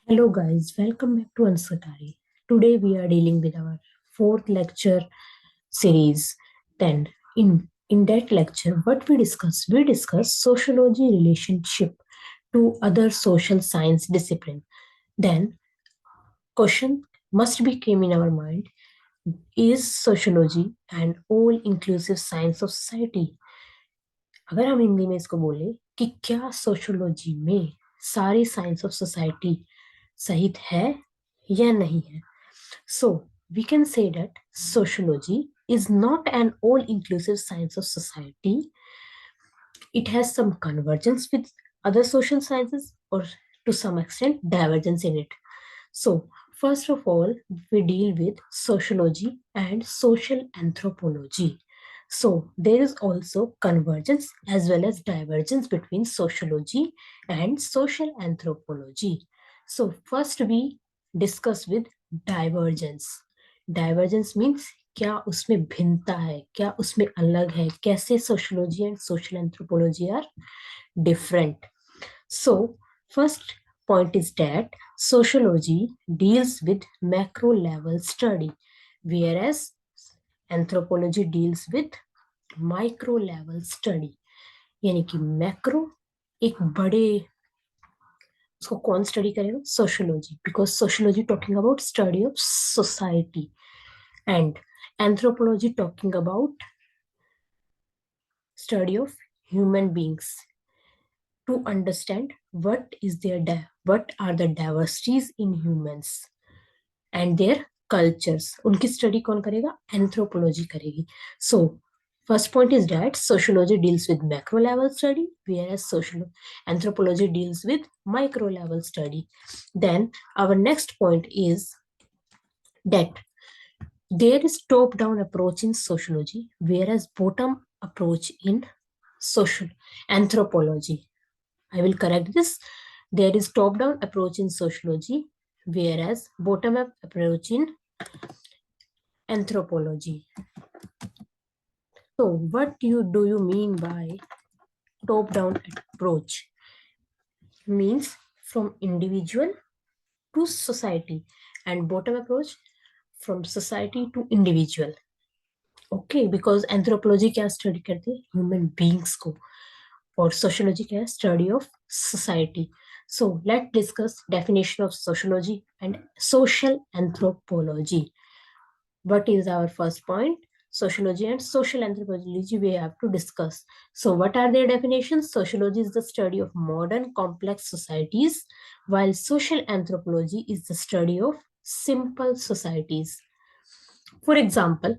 Hello guys, welcome back to Ansatari. Today we are dealing with our fourth lecture series. Then in that lecture, what we discuss? We discuss sociology relationship to other social science discipline. Then question must be came in our mind, is sociology an all inclusive science of society? अगर हम हिंदी में इसको बोले कि क्या sociology में सारी science of society सहित है या नहीं है, so we can say that sociology is not an all inclusive science of society. It has some convergence with other social sciences or to some extent divergence in it. So, first of all, we deal with sociology and social anthropology. So, there is also convergence as well as divergence between sociology and social anthropology. So, first we discuss with divergence. Divergence means क्या उसमें भिन्नता है, क्या उसमें अलग है, कैसे sociology and social anthropology are different. So, first point is that sociology deals with macro level study, whereas anthropology deals with micro level study. यानी कि मैक्रो एक बड़े उसको कौन स्टडी करेगा? Sociology, because sociology talking about study of society and anthropology talking about study of human beings to understand what are the diversities in humans and their cultures. उनकी study कौन करेगा? एंथ्रोपोलॉजी करेगी. So first point is that sociology deals with macro level study, whereas social anthropology deals with micro level study. Then our next point is that there is top down approach in sociology, whereas bottom approach in social anthropology. I will correct this. There is top down approach in sociology, whereas bottom up approach in anthropology. So, what do you mean by top down approach? Means from individual to society, and bottom approach from society to individual. Okay, because anthropology क्या study करती है? Human beings को. और sociology क्या है? Study of society. So let's discuss definition of sociology and social anthropology. What is our first point? Sociology and social anthropology we have to discuss. So what are their definitions? Sociology is the study of modern complex societies, while social anthropology is the study of simple societies. For example,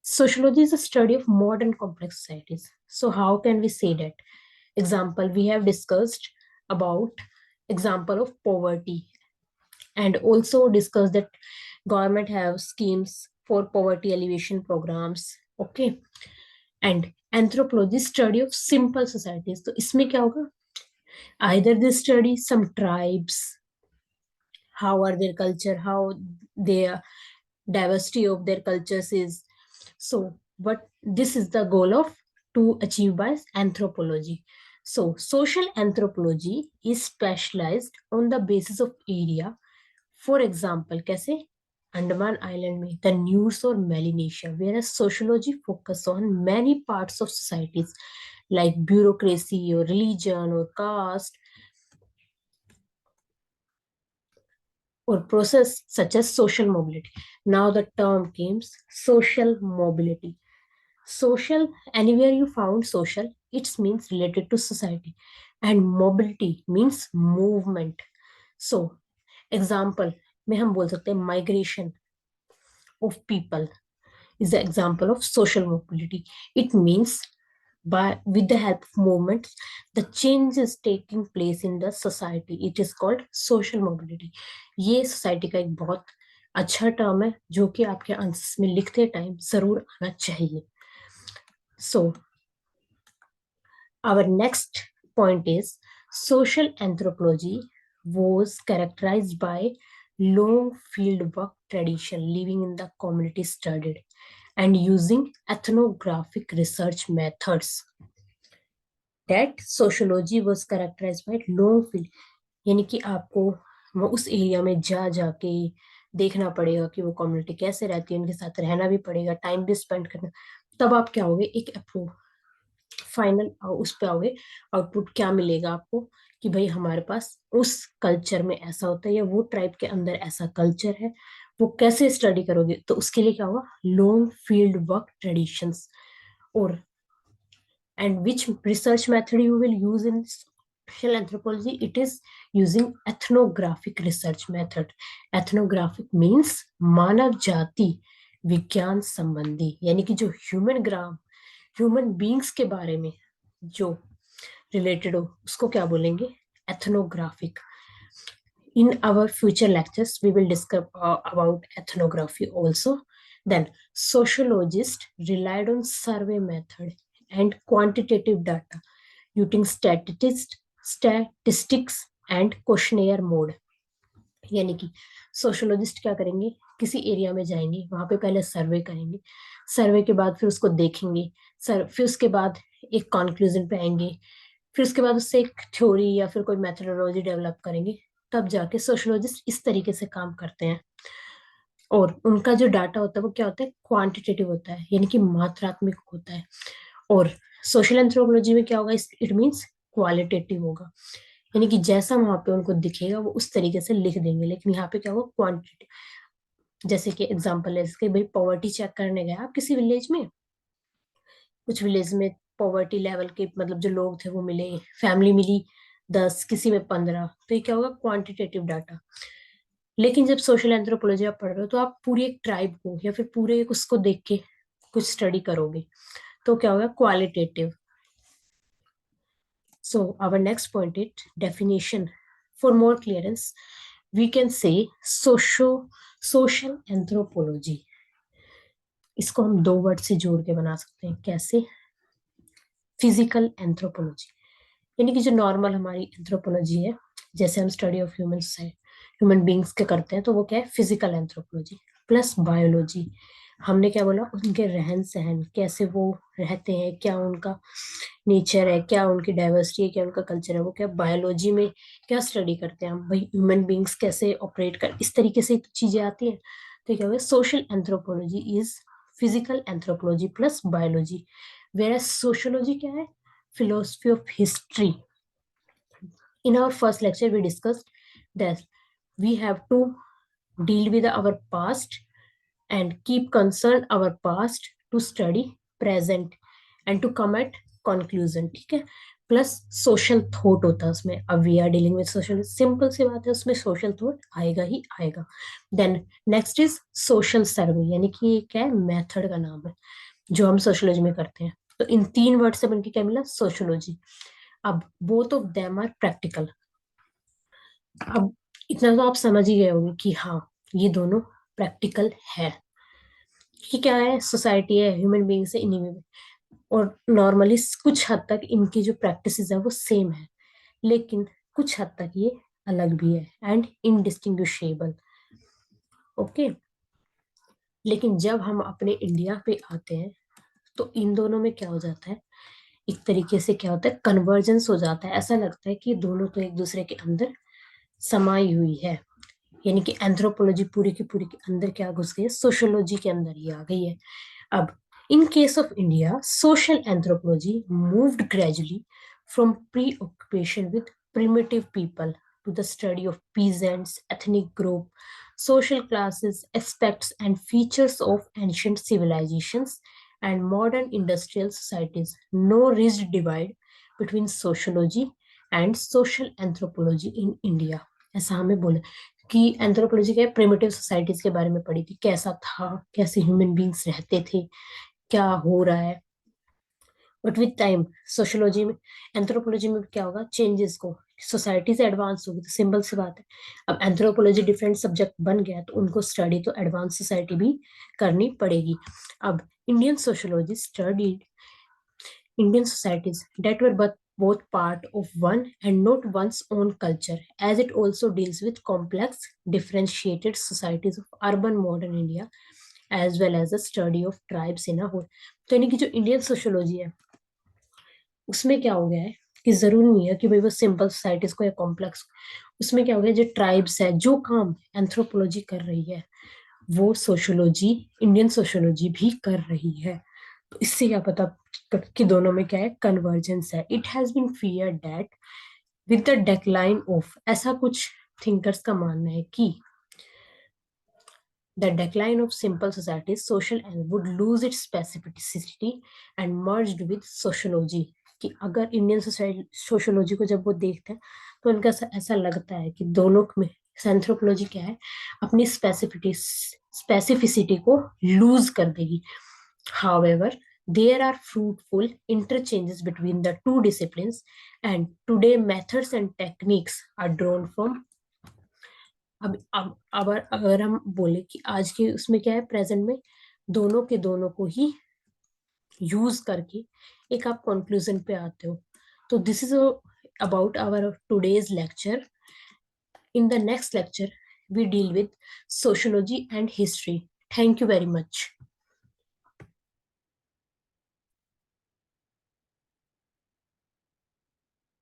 sociology is a study of modern complex societies. So how can we say that? Example, we have discussed about example of poverty, and also discussed that government have schemes for poverty alleviation programs. Okay, and anthropology study of simple societies. तो इसमें क्या होगा? Either they study some tribes, how are their culture, how their diversity of their cultures is. So what this is the goal of to achieve by anthropology. So social anthropology is specialized on the basis of area. For example, कैसे? Andaman island में the News or Melanesia, whereas sociology focus on many parts of societies like bureaucracy or religion or caste or process such as social mobility. Now the term comes social mobility. Social, anywhere you found social, it means related to society, and mobility means movement. So example में हम बोल सकते हैं migration of people is the example of social mobility. It means by with the help of movements, the change is taking place in the society. It is called social mobility. ये society का एक बहुत अच्छा term है जो कि आपके answers में लिखते टाइम जरूर आना चाहिए. So our next point is social anthropology was characterized by long field work tradition, living in the community studied and using ethnographic research methods. That sociology was characterized by long field. यानी कि आपको वो उस area में जा जाके देखना पड़ेगा कि वो कम्युनिटी कैसे रहती है, उनके साथ रहना भी पड़ेगा, टाइम भी स्पेंड करना। तब आप क्या होगे, एक अप्रूव फाइनल उस पे आओगे, आउटपुट क्या मिलेगा आपको कि भाई हमारे पास उस कल्चर में ऐसा होता है या वो ट्राइब के अंदर ऐसा कल्चर है। वो कैसे स्टडी करोगे, तो उसके लिए क्या होगा, लॉन्ग फील्ड वर्क ट्रेडिशंस। और and which research method you will use in social anthropology, it is using ethnographic research method. Ethnographic means मानव जाति विज्ञान संबंधी, यानी कि जो ह्यूमन बींग्स के बारे में जो रिलेटेड हो उसको क्या बोलेंगे, ethnographic. In our future lectures, we will discuss about ethnography also. Then, sociologists relied on survey method and quantitative data using statistics and questionnaire mode. यानी कि सोशोलॉजिस्ट क्या करेंगे, किसी एरिया में जाएंगे, वहां पे पहले सर्वे करेंगे, सर्वे के बाद फिर उसको देखेंगे, फिर उसके बाद एक कंक्लूजन पे आएंगे, फिर उसके बाद उससे एक थ्योरी या फिर कोई मेथोडोलॉजी डेवलप करेंगे। तब जाके सोशोलॉजिस्ट इस तरीके से काम करते हैं। और उनका जो डाटा होता है वो क्या होता है, क्वांटिटेटिव होता है, यानी कि मात्रात्मक होता है। और सोशल एंथ्रोपोलॉजी में क्या होगा, इट मीन्स क्वालिटेटिव होगा, यानी कि जैसा वहां पे उनको दिखेगा वो उस तरीके से लिख देंगे। लेकिन यहाँ पे क्या होगा, क्वांटिटी। जैसे कि एग्जांपल है इसके, भाई पॉवर्टी चेक करने गए आप किसी विलेज में, कुछ विलेज में पॉवर्टी लेवल के मतलब जो लोग थे वो मिले, फैमिली मिली 10, किसी में 15, तो ये क्या होगा, क्वांटिटेटिव डाटा। लेकिन जब सोशल एंथ्रोपोलॉजी आप पढ़ रहे हो तो आप पूरी एक ट्राइब को या फिर पूरे एक उसको देख के कुछ स्टडी करोगे, तो क्या होगा, qualitative. So our next point it definition for more clearance, we can say social anthropology, इसको हम दो वर्ड से जोड़ के बना सकते हैं, कैसे, फिजिकल एंथ्रोपोलॉजी, यानी कि जो नॉर्मल हमारी एंथ्रोपोलॉजी है, जैसे हम स्टडी ऑफ ह्यूमन बींग्स के करते हैं, तो वो क्या है, फिजिकल एंथ्रोपोलॉजी प्लस बायोलॉजी। हमने क्या बोला, उनके रहन सहन, कैसे वो रहते हैं, क्या उनका नेचर है, क्या उनकी डाइवर्सिटी है, क्या उनका कल्चर है, वो क्या बायोलॉजी में क्या स्टडी करते हैं हम, भाई ह्यूमन बींग्स कैसे ऑपरेट कर, इस तरीके से चीजें आती है। तो क्या होगा, social anthropology is physical anthropology plus biology. Where sociology क्या है, philosophy of history. In our first lecture, we discussed that we have to deal with our past and keep concern our past to study present and to come at conclusion, ठीक है। Plus social thought होता है उसमें, अब we are dealing with social, simple सी बात है, उसमें सोशल थॉट आएगा ही आएगा। Then next is social survey, यानी कि ये क्या है, मेथड का नाम है जो हम सोशोलॉजी में करते हैं। तो इन तीन वर्ड से बनके क्या मिला, सोशोलॉजी। अब both of them are practical. अब इतना तो आप समझ ही गए होंगे कि हाँ, ये दोनों प्रैक्टिकल है, कि क्या है, सोसाइटी है, ह्यूमन बींग्स है, इन्हीं में। और नॉर्मली कुछ हद तक इनकी जो प्रैक्टिसेस है वो सेम है, लेकिन कुछ हद तक ये अलग भी है एंड इनडिस्टिंग्विशेबल। ओके, लेकिन जब हम अपने इंडिया पे आते हैं तो इन दोनों में क्या हो जाता है, एक तरीके से क्या होता है, कन्वर्जेंस हो जाता है। ऐसा लगता है कि दोनों तो एक दूसरे के अंदर समाई हुई है, यानी कि एंथ्रोपोलॉजी पूरी की पूरी के अंदर क्या घुस गई है, सोशियोलॉजी के अंदर ही आ गई है। अब in case of India, social anthropology moved gradually from preoccupation with primitive people to the study of peasants, ethnic group, social classes, aspects and features of ancient civilizations and modern industrial societies. No rigid divide between sociology and social anthropology in India. ऐसा हमें बोले कि anthropology क्या, primitive societies के बारे में पढ़ी थी, कैसा था, कैसे ह्यूमन बींग्स रहते थे, क्या हो रहा है। बट विथ टाइम सोशियोलॉजी में, एंथ्रोपोलॉजी में क्या होगा, चेंजेस को, सोसाइटी से एडवांस होगी तो सिंपल सी बात है, अब एंथ्रोपोलॉजी डिफरेंट सब्जेक्ट बन गया तो उनको स्टडी तो एडवांस सोसाइटी भी करनी पड़ेगी। अब Indian sociology studied Indian societies that were but both part of one and not one's own culture, as it also deals with complex, differentiated societies of urban modern India, as well as the study of tribes in a whole. तो यानी कि जो Indian sociology है उसमें क्या हो गया है कि जरूरी नहीं है कि भाई वो सिंपल सोसाइटीज को या कॉम्प्लेक्स, उसमें क्या हो गया, जो ट्राइब्स है, जो काम एंथ्रोपोलॉजी कर रही है वो सोशियोलॉजी, इंडियन सोशियोलॉजी भी कर रही है। तो इससे क्या पता कि दोनों में क्या है, कन्वर्जेंस है। It has been feared that with the decline of, ऐसा कुछ थिंकर्स का मानना है कि the decline of simple societies, social and would lose its specificity and merged with sociology। कि अगर इंडियन सोसाइटी सोशियोलॉजी को जब वो देखते हैं तो उनका ऐसा लगता है कि दोनों में एंथ्रोपोलॉजी क्या है, अपनी स्पेसिफिसिटी को लूज कर देगी। However, there are fruitful interchanges between the two disciplines, and today methods and techniques are drawn from। अब अगर हम बोले कि आज के उसमें क्या है, प्रेजेंट में दोनों के दोनों को ही यूज करके एक आप कंक्लूजन पे आते हो। तो this is about our today's lecture. In the next lecture we deal with sociology and history. Thank you very much.